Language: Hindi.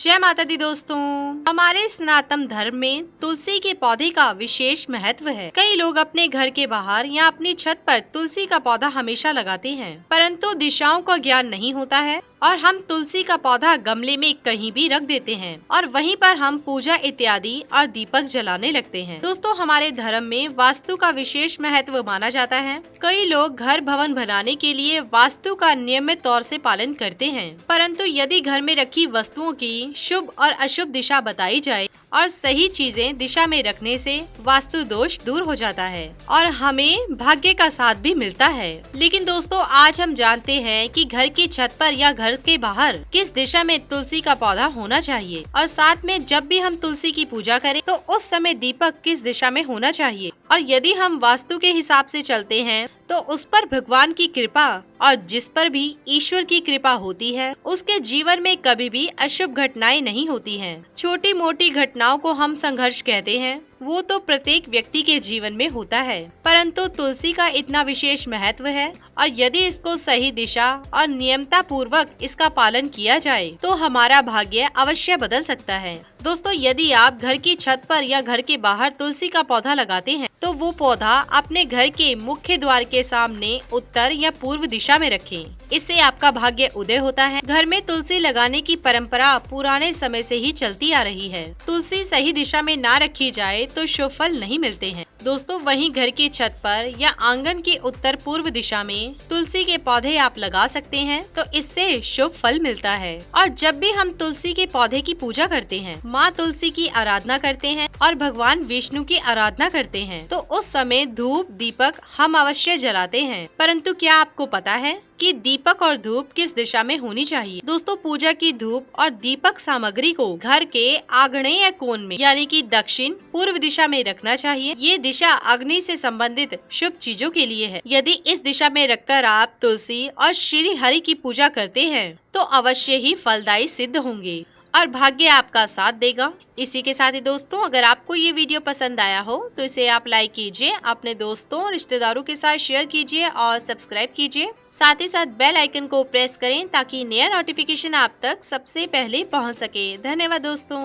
जय माता दी दोस्तों। हमारे सनातन धर्म में तुलसी के पौधे का विशेष महत्व है। कई लोग अपने घर के बाहर या अपनी छत पर तुलसी का पौधा हमेशा लगाते हैं, परंतु दिशाओं का ज्ञान नहीं होता है और हम तुलसी का पौधा गमले में कहीं भी रख देते हैं और वहीं पर हम पूजा इत्यादि और दीपक जलाने लगते हैं। दोस्तों, हमारे धर्म में वास्तु का विशेष महत्व माना जाता है। कई लोग घर भवन बनाने के लिए वास्तु का नियमित तौर से पालन करते हैं, परंतु यदि घर में रखी वस्तुओं की शुभ और अशुभ दिशा बताई जाए और सही चीजें दिशा में रखने से वास्तु दोष दूर हो जाता है और हमें भाग्य का साथ भी मिलता है। लेकिन दोस्तों, आज हम जानते हैं कि घर की छत पर या घर के बाहर किस दिशा में तुलसी का पौधा होना चाहिए और साथ में जब भी हम तुलसी की पूजा करें तो उस समय दीपक किस दिशा में होना चाहिए। और यदि हम वास्तु के हिसाब से चलते हैं तो उस पर भगवान की कृपा और जिस पर भी ईश्वर की कृपा होती है उसके जीवन में कभी भी अशुभ घटनाएं नहीं होती हैं। छोटी मोटी घटनाओं को हम संघर्ष कहते हैं, वो तो प्रत्येक व्यक्ति के जीवन में होता है, परंतु तुलसी का इतना विशेष महत्व है और यदि इसको सही दिशा और नियमता पूर्वक इसका पालन किया जाए तो हमारा भाग्य अवश्य बदल सकता है। दोस्तों, यदि आप घर की छत पर या घर के बाहर तुलसी का पौधा लगाते हैं तो वो पौधा अपने घर के मुख्य द्वार के सामने उत्तर या पूर्व दिशा में रखें। इससे आपका भाग्य उदय होता है। घर में तुलसी लगाने की परंपरा पुराने समय से ही चलती आ रही है। तुलसी सही दिशा में ना रखी जाए तो शुभ फल नहीं मिलते हैं। दोस्तों, वहीं घर की छत पर या आंगन की उत्तर पूर्व दिशा में तुलसी के पौधे आप लगा सकते हैं तो इससे शुभ फल मिलता है। और जब भी हम तुलसी के पौधे की पूजा करते हैं, माँ तुलसी की आराधना करते हैं और भगवान विष्णु की आराधना करते हैं तो उस समय धूप दीपक हम अवश्य जलाते हैं। परंतु क्या आपको पता है कि दीपक और धूप किस दिशा में होनी चाहिए? दोस्तों, पूजा की धूप और दीपक सामग्री को घर के आग्नेय कोण में यानी कि दक्षिण पूर्व दिशा में रखना चाहिए। ये दिशा अग्नि से संबंधित शुभ चीजों के लिए है। यदि इस दिशा में रखकर आप तुलसी और श्री हरि की पूजा करते हैं तो अवश्य ही फलदायी सिद्ध होंगे और भाग्य आपका साथ देगा। इसी के साथ ही दोस्तों, अगर आपको ये वीडियो पसंद आया हो तो इसे आप लाइक कीजिए, अपने दोस्तों और रिश्तेदारों के साथ शेयर कीजिए और सब्सक्राइब कीजिए। साथ ही साथ बेल आइकन को प्रेस करें ताकि नया नोटिफिकेशन आप तक सबसे पहले पहुंच सके। धन्यवाद दोस्तों।